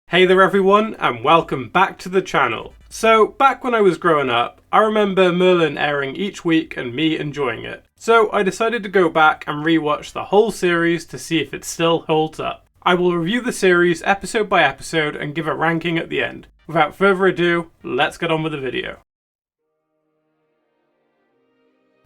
Hey there everyone, and welcome back to the channel. So, back when I was growing up, I remember Merlin airing each week and me enjoying it. So I decided to go back and rewatch the whole series to see if it still holds up. I will review the series episode by episode and give a ranking at the end. Without further ado, let's get on with the video.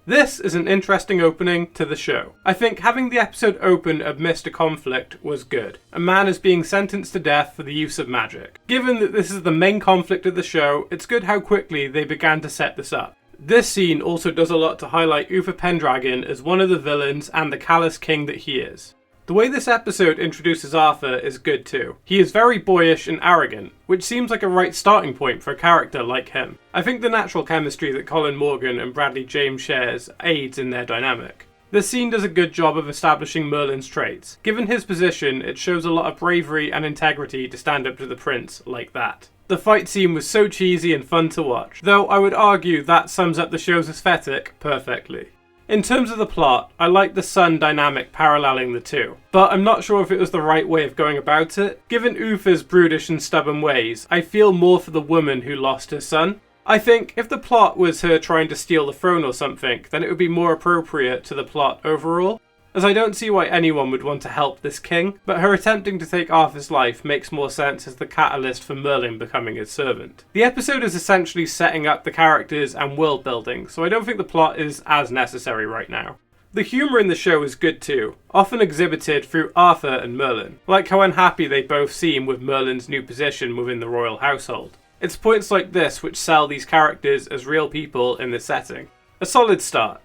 This is an interesting opening to the show. I think having the episode open amidst a conflict was good. A man is being sentenced to death for the use of magic. Given that this is the main conflict of the show, it's good how quickly they began to set this up. This scene also does a lot to highlight Uther Pendragon as one of the villains and the Chalice king that he is. The way this episode introduces Arthur is good too. He is very boyish and arrogant, which seems like a right starting point for a character like him. I think the natural chemistry that Colin Morgan and Bradley James shares aids in their dynamic. This scene does a good job of establishing Merlin's traits. Given his position, it shows a lot of bravery and integrity to stand up to the prince like that. The fight scene was so cheesy and fun to watch, though I would argue that sums up the show's aesthetic perfectly. In terms of the plot, I like the son dynamic paralleling the two, but I'm not sure if it was the right way of going about it. Given Uther's brutish and stubborn ways, I feel more for the woman who lost her son. I think if the plot was her trying to steal the throne or something, then it would be more appropriate to the plot overall, as I don't see why anyone would want to help this king, but her attempting to take Arthur's life makes more sense as the catalyst for Merlin becoming his servant. The episode is essentially setting up the characters and world building, so I don't think the plot is as necessary right now. The humour in the show is good too, often exhibited through Arthur and Merlin, like how unhappy they both seem with Merlin's new position within the royal household. It's points like this which sell these characters as real people in this setting. A solid start.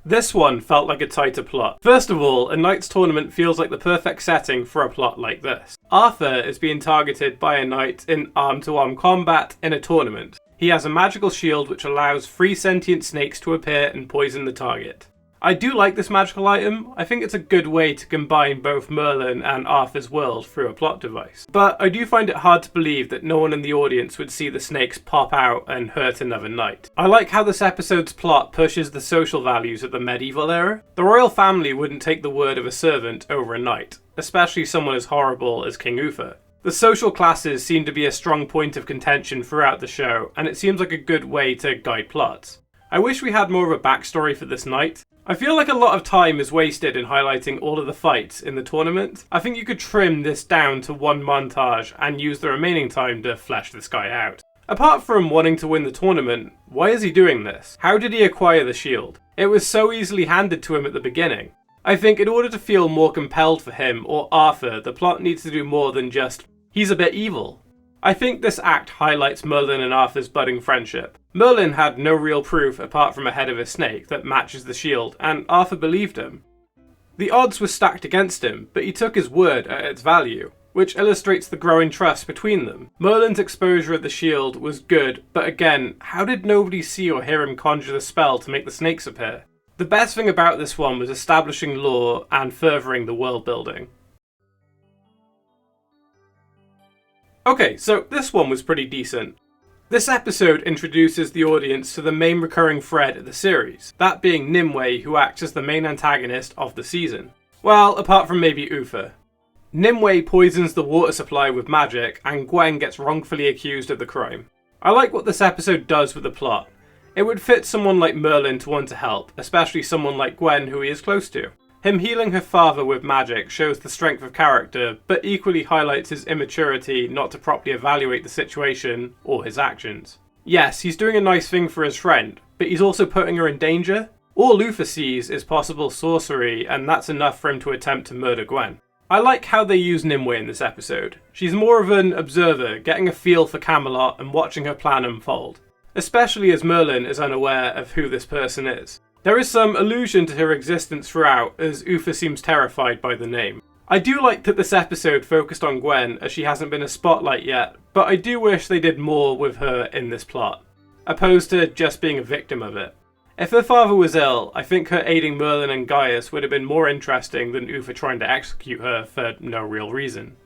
This one felt like a tighter plot. First of all, a knight's tournament feels like the perfect setting for a plot like this. Arthur is being targeted by a knight in arm-to-arm combat in a tournament. He has a magical shield which allows 3 sentient snakes to appear and poison the target. I do like this magical item. I think it's a good way to combine both Merlin and Arthur's world through a plot device. But I do find it hard to believe that no one in the audience would see the snakes pop out and hurt another knight. I like how this episode's plot pushes the social values of the medieval era. The royal family wouldn't take the word of a servant over a knight, especially someone as horrible as King Uther. The social classes seem to be a strong point of contention throughout the show, and it seems like a good way to guide plots. I wish we had more of a backstory for this knight. I feel like a lot of time is wasted in highlighting all of the fights in the tournament. I think you could trim this down to one montage and use the remaining time to flesh this guy out. Apart from wanting to win the tournament, why is he doing this? How did he acquire the shield? It was so easily handed to him at the beginning. I think in order to feel more compelled for him or Arthur, the plot needs to do more than just, he's a bit evil. I think this act highlights Merlin and Arthur's budding friendship. Merlin had no real proof apart from a head of a snake that matches the shield, and Arthur believed him. The odds were stacked against him, but he took his word at its value, which illustrates the growing trust between them. Merlin's exposure of the shield was good, but again, how did nobody see or hear him conjure the spell to make the snakes appear? The best thing about this one was establishing lore and furthering the world building. Okay, so this one was pretty decent. This episode introduces the audience to the main recurring thread of the series, that being Nimueh, who acts as the main antagonist of the season. Well, apart from maybe Uther. Nimueh poisons the water supply with magic, and Gwen gets wrongfully accused of the crime. I like what this episode does with the plot. It would fit someone like Merlin to want to help, especially someone like Gwen who he is close to. Him healing her father with magic shows the strength of character, but equally highlights his immaturity not to properly evaluate the situation or his actions. Yes, he's doing a nice thing for his friend, but he's also putting her in danger. All Uther sees is possible sorcery, and that's enough for him to attempt to murder Gwen. I like how they use Nimueh in this episode. She's more of an observer, getting a feel for Camelot and watching her plan unfold, especially as Merlin is unaware of who this person is. There is some allusion to her existence throughout, as Uther seems terrified by the name. I do like that this episode focused on Gwen, as she hasn't been a spotlight yet, but I do wish they did more with her in this plot, opposed to just being a victim of it. If her father was ill, I think her aiding Merlin and Gaius would have been more interesting than Uther trying to execute her for no real reason.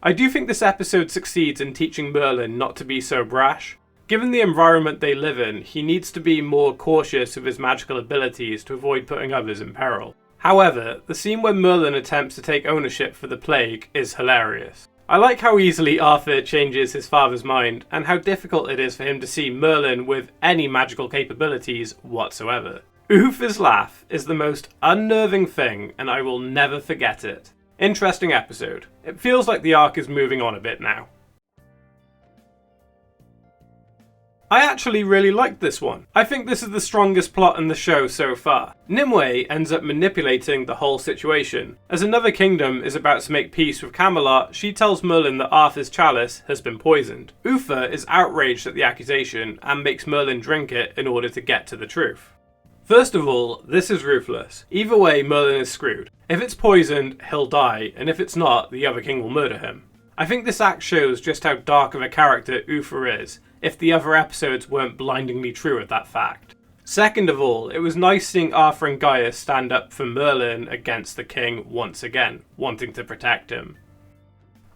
I do think this episode succeeds in teaching Merlin not to be so brash. Given the environment they live in, he needs to be more cautious of his magical abilities to avoid putting others in peril. However, the scene where Merlin attempts to take ownership for the plague is hilarious. I like how easily Arthur changes his father's mind, and how difficult it is for him to see Merlin with any magical capabilities whatsoever. Uther's laugh is the most unnerving thing, and I will never forget it. Interesting episode. It feels like the arc is moving on a bit now. I actually really liked this one. I think this is the strongest plot in the show so far. Nimueh ends up manipulating the whole situation. As another kingdom is about to make peace with Camelot, she tells Merlin that Arthur's chalice has been poisoned. Uther is outraged at the accusation and makes Merlin drink it in order to get to the truth. First of all, this is ruthless. Either way, Merlin is screwed. If it's poisoned, he'll die, and if it's not, the other king will murder him. I think this act shows just how dark of a character Uther is, if the other episodes weren't blindingly true at that fact. Second of all, it was nice seeing Arthur and Gaius stand up for Merlin against the king once again, wanting to protect him.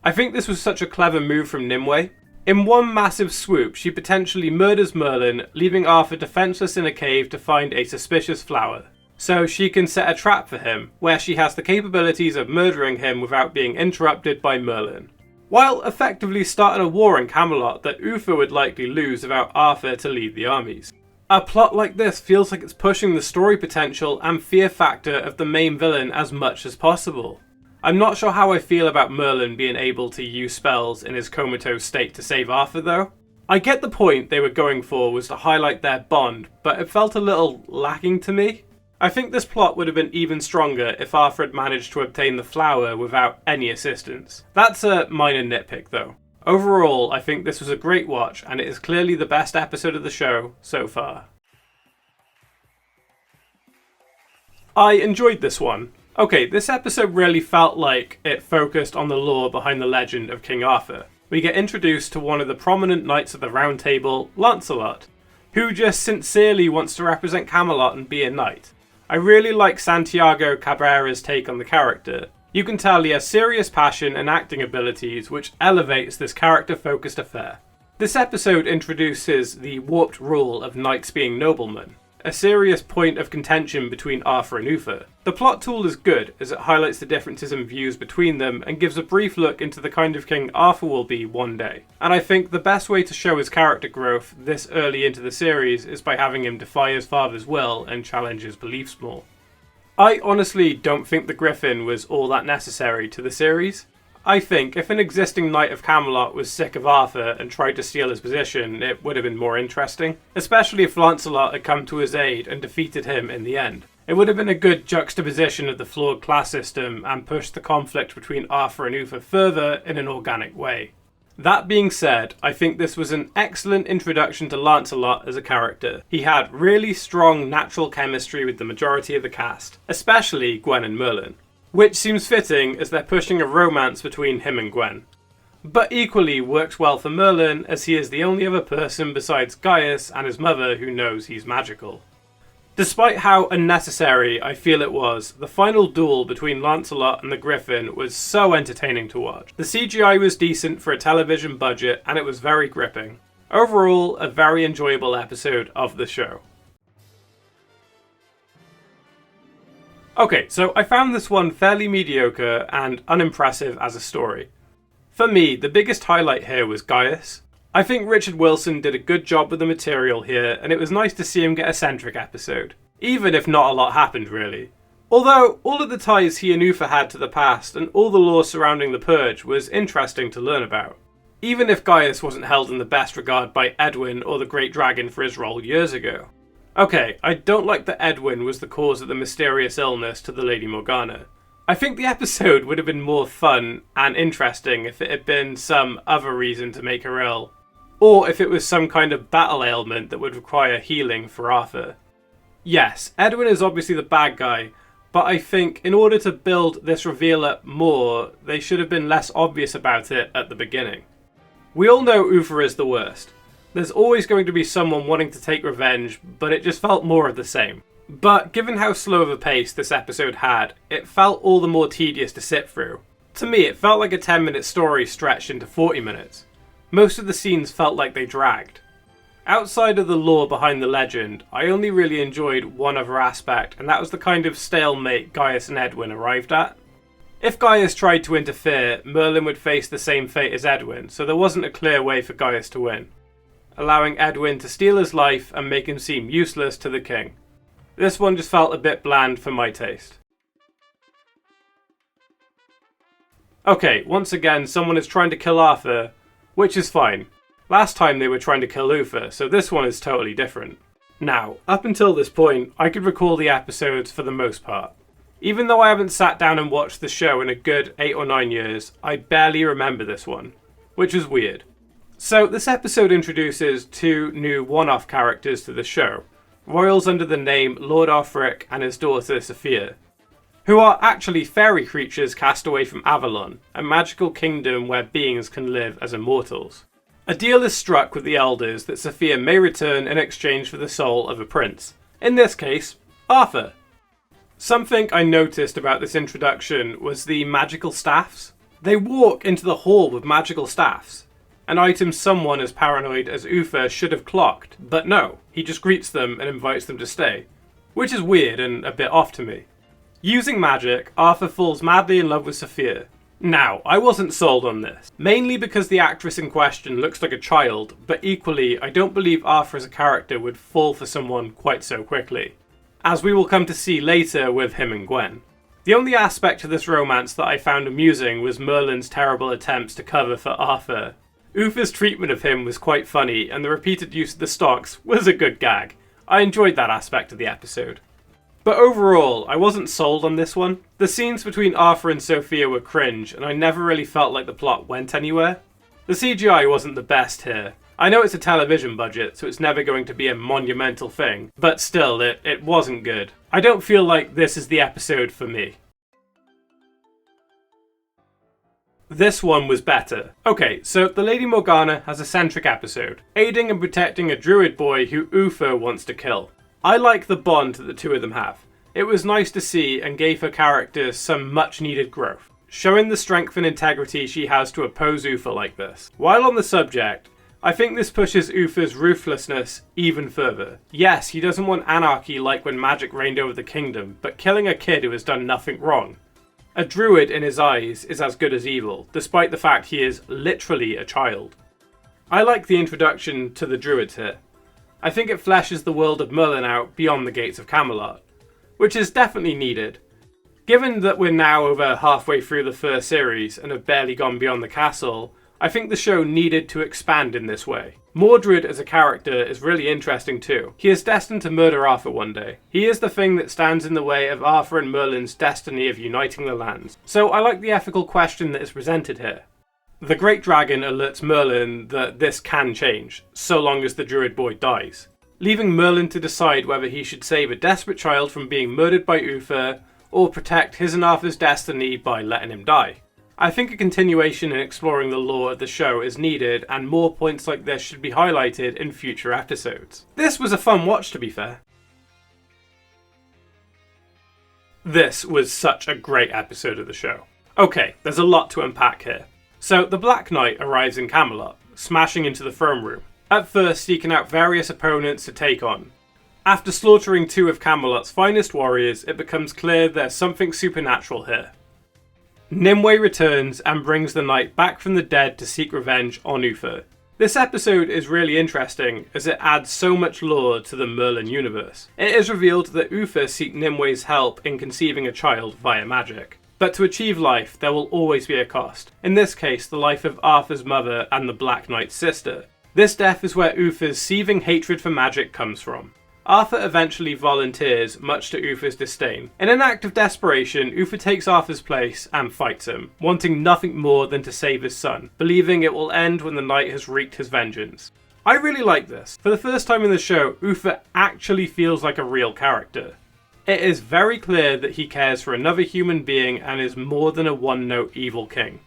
I think this was such a clever move from Nimueh. In one massive swoop, she potentially murders Merlin, leaving Arthur defenseless in a cave to find a suspicious flower. So she can set a trap for him, where she has the capabilities of murdering him without being interrupted by Merlin, while effectively starting a war in Camelot that Uther would likely lose without Arthur to lead the armies. A plot like this feels like it's pushing the story potential and fear factor of the main villain as much as possible. I'm not sure how I feel about Merlin being able to use spells in his comatose state to save Arthur though. I get the point they were going for was to highlight their bond, but it felt a little lacking to me. I think this plot would have been even stronger if Arthur had managed to obtain the flower without any assistance. That's a minor nitpick though. Overall, I think this was a great watch, and it is clearly the best episode of the show so far. I enjoyed this one. Okay, this episode really felt like it focused on the lore behind the legend of King Arthur. We get introduced to one of the prominent knights of the Round Table, Lancelot, who just sincerely wants to represent Camelot and be a knight. I really like Santiago Cabrera's take on the character. You can tell he has serious passion and acting abilities, which elevates this character-focused affair. This episode introduces the warped rule of knights being noblemen, a serious point of contention between Arthur and Uther. The plot tool is good, as it highlights the differences in views between them and gives a brief look into the kind of king Arthur will be one day. And I think the best way to show his character growth this early into the series is by having him defy his father's will and challenge his beliefs more. I honestly don't think the Griffin was all that necessary to the series. I think if an existing knight of Camelot was sick of Arthur and tried to steal his position, it would have been more interesting, especially if Lancelot had come to his aid and defeated him in the end. It would have been a good juxtaposition of the flawed class system and pushed the conflict between Arthur and Uther further in an organic way. That being said, I think this was an excellent introduction to Lancelot as a character. He had really strong natural chemistry with the majority of the cast, especially Gwen and Merlin, which seems fitting as they're pushing a romance between him and Gwen. But equally works well for Merlin, as he is the only other person besides Gaius and his mother who knows he's magical. Despite how unnecessary I feel it was, the final duel between Lancelot and the Griffin was so entertaining to watch. The CGI was decent for a television budget, and it was very gripping. Overall, a very enjoyable episode of the show. Okay, so I found this one fairly mediocre and unimpressive as a story. For me, the biggest highlight here was Gaius. I think Richard Wilson did a good job with the material here, and it was nice to see him get a centric episode, even if not a lot happened really. Although, all of the ties he and Uther had to the past and all the lore surrounding the Purge was interesting to learn about. Even if Gaius wasn't held in the best regard by Edwin or the Great Dragon for his role years ago. Okay, I don't like that Edwin was the cause of the mysterious illness to the Lady Morgana. I think the episode would have been more fun and interesting if it had been some other reason to make her ill, or if it was some kind of battle ailment that would require healing for Arthur. Yes, Edwin is obviously the bad guy, but I think in order to build this reveal up more, they should have been less obvious about it at the beginning. We all know Uther is the worst. There's always going to be someone wanting to take revenge, but it just felt more of the same. But given how slow of a pace this episode had, it felt all the more tedious to sit through. To me, it felt like a 10-minute story stretched into 40 minutes. Most of the scenes felt like they dragged. Outside of the lore behind the legend, I only really enjoyed one other aspect, and that was the kind of stalemate Gaius and Edwin arrived at. If Gaius tried to interfere, Merlin would face the same fate as Edwin, so there wasn't a clear way for Gaius to win, allowing Edwin to steal his life and make him seem useless to the king. This one just felt a bit bland for my taste. Okay, once again, someone is trying to kill Arthur, which is fine. Last time they were trying to kill Uther, so this one is totally different. Now, up until this point, I could recall the episodes for the most part. Even though I haven't sat down and watched the show in a good 8 or 9 years, I barely remember this one, which is weird. So this episode introduces 2 new one-off characters to the show, royals under the name Lord Offric and his daughter Sophia, who are actually fairy creatures cast away from Avalon, a magical kingdom where beings can live as immortals. A deal is struck with the elders that Sophia may return in exchange for the soul of a prince, in this case, Arthur. Something I noticed about this introduction was the magical staffs. They walk into the hall with magical staffs, an item someone as paranoid as Uther should have clocked, but no, he just greets them and invites them to stay, which is weird and a bit off to me. Using magic, Arthur falls madly in love with Sophia. Now, I wasn't sold on this, mainly because the actress in question looks like a child, but equally, I don't believe Arthur as a character would fall for someone quite so quickly, as we will come to see later with him and Gwen. The only aspect of this romance that I found amusing was Merlin's terrible attempts to cover for Arthur. Uther's treatment of him was quite funny, and the repeated use of the stocks was a good gag. I enjoyed that aspect of the episode. But overall, I wasn't sold on this one. The scenes between Arthur and Sophia were cringe, and I never really felt like the plot went anywhere. The CGI wasn't the best here. I know it's a television budget, so it's never going to be a monumental thing, but still, it wasn't good. I don't feel like this is the episode for me. This one was better. Okay, so the Lady Morgana has a centric episode, aiding and protecting a druid boy who Uther wants to kill. I like the bond that the two of them have. It was nice to see and gave her character some much needed growth, showing the strength and integrity she has to oppose Uther like this. While on the subject, I think this pushes Uther's ruthlessness even further. Yes, he doesn't want anarchy like when magic reigned over the kingdom, but killing a kid who has done nothing wrong. A druid in his eyes is as good as evil, despite the fact he is literally a child. I like the introduction to the druids here. I think it fleshes the world of Merlin out beyond the gates of Camelot, which is definitely needed. Given that we're now over halfway through the first series and have barely gone beyond the castle, I think the show needed to expand in this way. Mordred as a character is really interesting too. He is destined to murder Arthur one day. He is the thing that stands in the way of Arthur and Merlin's destiny of uniting the lands. So I like the ethical question that is presented here. The Great Dragon alerts Merlin that this can change, so long as the druid boy dies, leaving Merlin to decide whether he should save a desperate child from being murdered by Uther, or protect his and Arthur's destiny by letting him die. I think a continuation in exploring the lore of the show is needed, and more points like this should be highlighted in future episodes. This was a fun watch, to be fair. This was such a great episode of the show. Okay, there's a lot to unpack here. So, the Black Knight arrives in Camelot, smashing into the throne room, at first seeking out various opponents to take on. After slaughtering 2 of Camelot's finest warriors, it becomes clear there's something supernatural here. Nimueh returns and brings the knight back from the dead to seek revenge on Uther. This episode is really interesting as it adds so much lore to the Merlin universe. It is revealed that Uther seeks Nimueh's help in conceiving a child via magic. But to achieve life, there will always be a cost. In this case, the life of Arthur's mother and the Black Knight's sister. This death is where Uther's seething hatred for magic comes from. Arthur eventually volunteers, much to Uther's disdain. In an act of desperation, Uther takes Arthur's place and fights him, wanting nothing more than to save his son, believing it will end when the knight has wreaked his vengeance. I really like this. For the first time in the show, Uther actually feels like a real character. It is very clear that he cares for another human being and is more than a one-note evil king.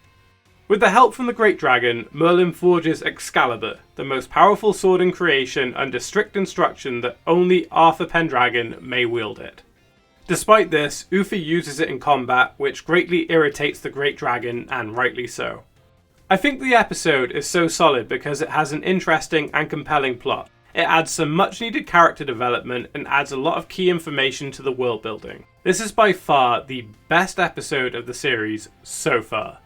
With the help from the Great Dragon, Merlin forges Excalibur, the most powerful sword in creation, under strict instruction that only Arthur Pendragon may wield it. Despite this, Uther uses it in combat, which greatly irritates the Great Dragon, and rightly so. I think the episode is so solid because it has an interesting and compelling plot. It adds some much needed character development and adds a lot of key information to the world building. This is by far the best episode of the series so far.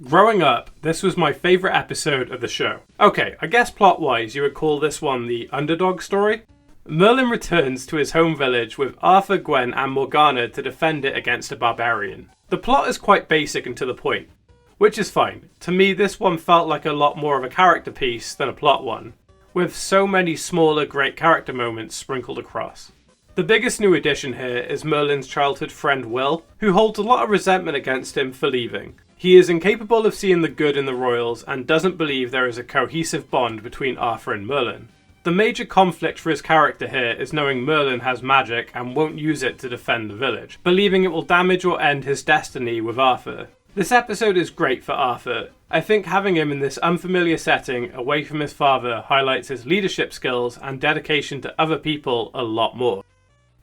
Growing up, this was my favourite episode of the show. Okay, I guess plot-wise you would call this one the underdog story. Merlin returns to his home village with Arthur, Gwen and Morgana to defend it against a barbarian. The plot is quite basic and to the point, which is fine. To me, this one felt like a lot more of a character piece than a plot one, with so many smaller great character moments sprinkled across. The biggest new addition here is Merlin's childhood friend Will, who holds a lot of resentment against him for leaving. He is incapable of seeing the good in the royals and doesn't believe there is a cohesive bond between Arthur and Merlin. The major conflict for his character here is knowing Merlin has magic and won't use it to defend the village, believing it will damage or end his destiny with Arthur. This episode is great for Arthur. I think having him in this unfamiliar setting away from his father highlights his leadership skills and dedication to other people a lot more.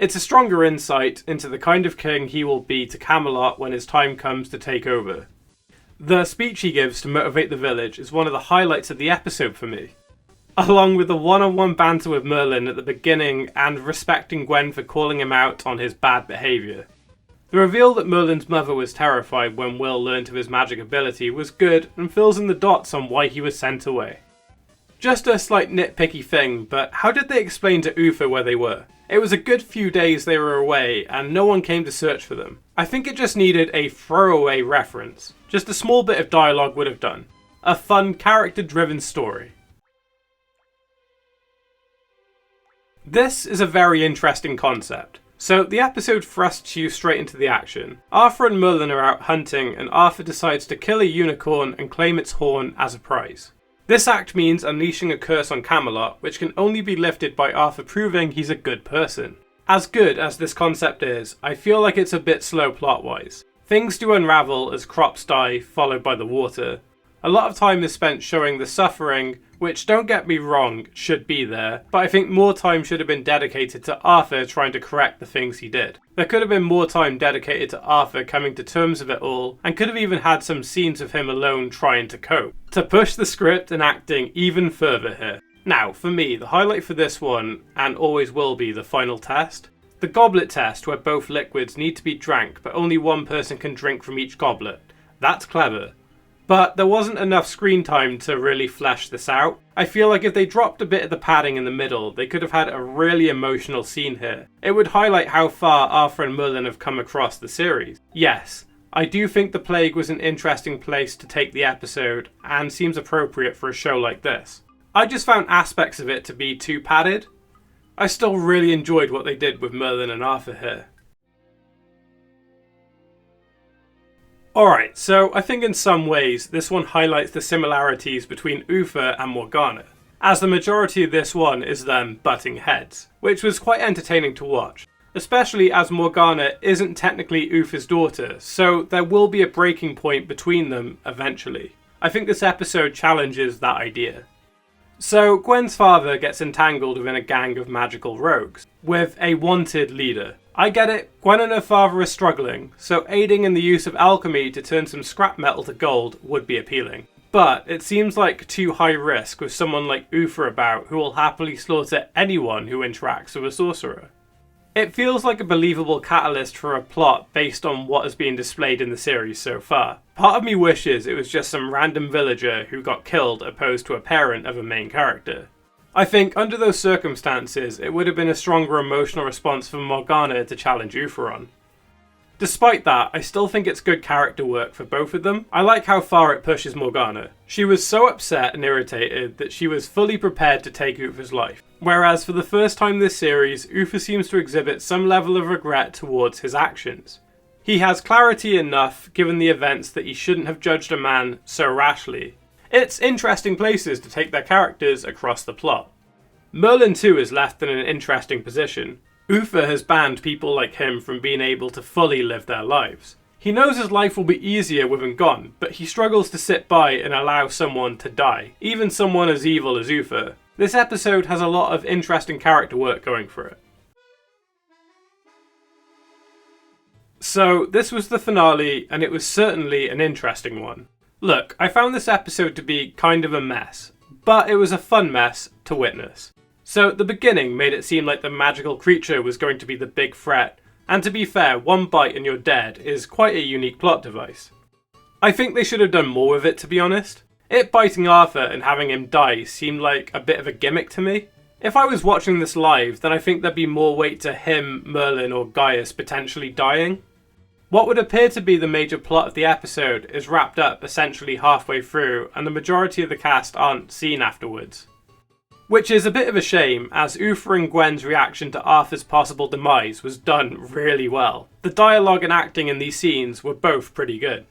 It's a stronger insight into the kind of king he will be to Camelot when his time comes to take over. The speech he gives to motivate the village is one of the highlights of the episode for me, along with the one-on-one banter with Merlin at the beginning and respecting Gwen for calling him out on his bad behaviour. The reveal that Merlin's mother was terrified when Will learned of his magic ability was good and fills in the dots on why he was sent away. Just a slight nitpicky thing, but how did they explain to Uther where they were? It was a good few days they were away and no one came to search for them. I think it just needed a throwaway reference. Just a small bit of dialogue would have done. A fun, character-driven story. This is a very interesting concept. So the episode thrusts you straight into the action. Arthur and Merlin are out hunting and Arthur decides to kill a unicorn and claim its horn as a prize. This act means unleashing a curse on Camelot, which can only be lifted by Arthur proving he's a good person. As good as this concept is, I feel like it's a bit slow plot-wise. Things do unravel as crops die, followed by the water. A lot of time is spent showing the suffering, which, don't get me wrong, should be there, but I think more time should have been dedicated to Arthur trying to correct the things he did. There could have been more time dedicated to Arthur coming to terms with it all, and could have even had some scenes of him alone trying to cope, to push the script and acting even further here. Now, for me, the highlight for this one, and always will be the final test. The goblet test, where both liquids need to be drank, but only one person can drink from each goblet. That's clever. But there wasn't enough screen time to really flesh this out. I feel like if they dropped a bit of the padding in the middle, they could have had a really emotional scene here. It would highlight how far Arthur and Merlin have come across the series. Yes, I do think the plague was an interesting place to take the episode, and seems appropriate for a show like this. I just found aspects of it to be too padded. I still really enjoyed what they did with Merlin and Arthur here. Alright, so I think in some ways this one highlights the similarities between Uther and Morgana, as the majority of this one is them butting heads, which was quite entertaining to watch, especially as Morgana isn't technically Uther's daughter, so there will be a breaking point between them eventually. I think this episode challenges that idea. So Gwen's father gets entangled within a gang of magical rogues, with a wanted leader. I get it, Gwen and her father are struggling, so aiding in the use of alchemy to turn some scrap metal to gold would be appealing. But it seems like too high risk with someone like Uther about who will happily slaughter anyone who interacts with a sorcerer. It feels like a believable catalyst for a plot based on what has been displayed in the series so far. Part of me wishes it was just some random villager who got killed opposed to a parent of a main character. I think under those circumstances it would have been a stronger emotional response for Morgana to challenge Uther on. Despite that, I still think it's good character work for both of them. I like how far it pushes Morgana. She was so upset and irritated that she was fully prepared to take Uther's life. Whereas for the first time this series, Uther seems to exhibit some level of regret towards his actions. He has clarity enough given the events that he shouldn't have judged a man so rashly. It's interesting places to take their characters across the plot. Merlin too is left in an interesting position. Uther has banned people like him from being able to fully live their lives. He knows his life will be easier with him gone, but he struggles to sit by and allow someone to die, even someone as evil as Uther. This episode has a lot of interesting character work going for it. So this was the finale, and it was certainly an interesting one. Look, I found this episode to be kind of a mess, but it was a fun mess to witness. So The Beginning made it seem like the magical creature was going to be the big threat, and to be fair, one bite and you're dead is quite a unique plot device. I think they should have done more with it, to be honest. It biting Arthur and having him die seemed like a bit of a gimmick to me. If I was watching this live, then I think there'd be more weight to him, Merlin or Gaius potentially dying. What would appear to be the major plot of the episode is wrapped up essentially halfway through, and the majority of the cast aren't seen afterwards. Which is a bit of a shame, as Uther and Gwen's reaction to Arthur's possible demise was done really well. The dialogue and acting in these scenes were both pretty good.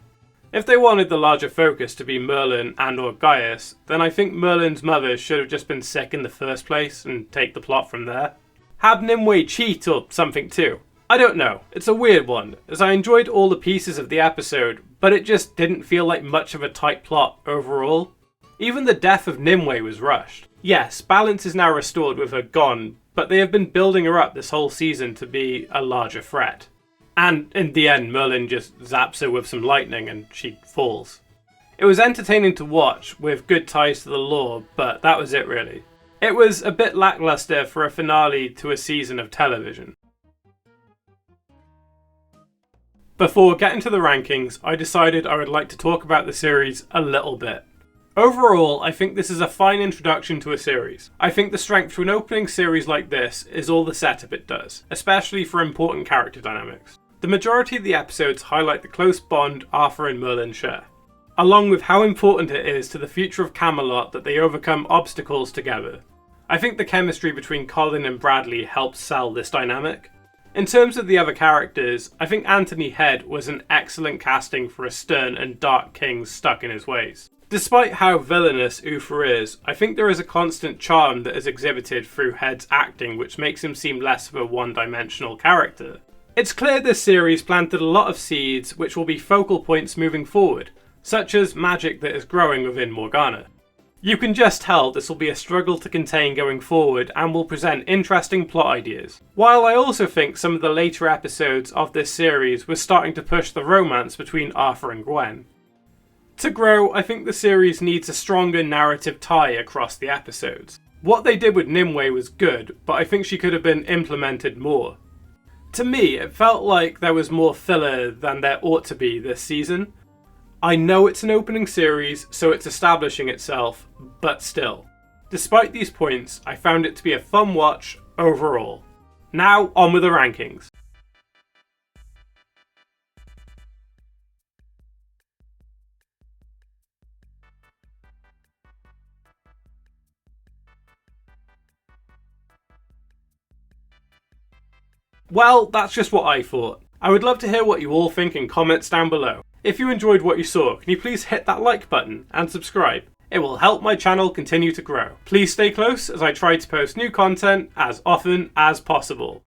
If they wanted the larger focus to be Merlin and or Gaius, then I think Merlin's mother should have just been sick in the first place and take the plot from there. Have Nimueh cheat or something too. I don't know, it's a weird one, as I enjoyed all the pieces of the episode, but it just didn't feel like much of a tight plot overall. Even the death of Nimueh was rushed. Yes, balance is now restored with her gone, but they have been building her up this whole season to be a larger threat. And in the end, Merlin just zaps her with some lightning and she falls. It was entertaining to watch, with good ties to the lore, but that was it really. It was a bit lackluster for a finale to a season of television. Before getting to the rankings, I decided I would like to talk about the series a little bit. Overall, I think this is a fine introduction to a series. I think the strength to an opening series like this is all the setup it does, especially for important character dynamics. The majority of the episodes highlight the close bond Arthur and Merlin share, along with how important it is to the future of Camelot that they overcome obstacles together. I think the chemistry between Colin and Bradley helps sell this dynamic. In terms of the other characters, I think Anthony Head was an excellent casting for a stern and dark king stuck in his ways. Despite how villainous Uther is, I think there is a constant charm that is exhibited through Head's acting which makes him seem less of a one-dimensional character. It's clear this series planted a lot of seeds which will be focal points moving forward, such as magic that is growing within Morgana. You can just tell this will be a struggle to contain going forward and will present interesting plot ideas. While I also think some of the later episodes of this series were starting to push the romance between Arthur and Gwen. To grow, I think the series needs a stronger narrative tie across the episodes. What they did with Nimueh was good, but I think she could have been implemented more. To me, it felt like there was more filler than there ought to be this season. I know it's an opening series, so it's establishing itself, but still. Despite these points, I found it to be a fun watch overall. Now, on with the rankings. Well, that's just what I thought. I would love to hear what you all think in comments down below. If you enjoyed what you saw, can you please hit that like button and subscribe? It will help my channel continue to grow. Please stay close as I try to post new content as often as possible.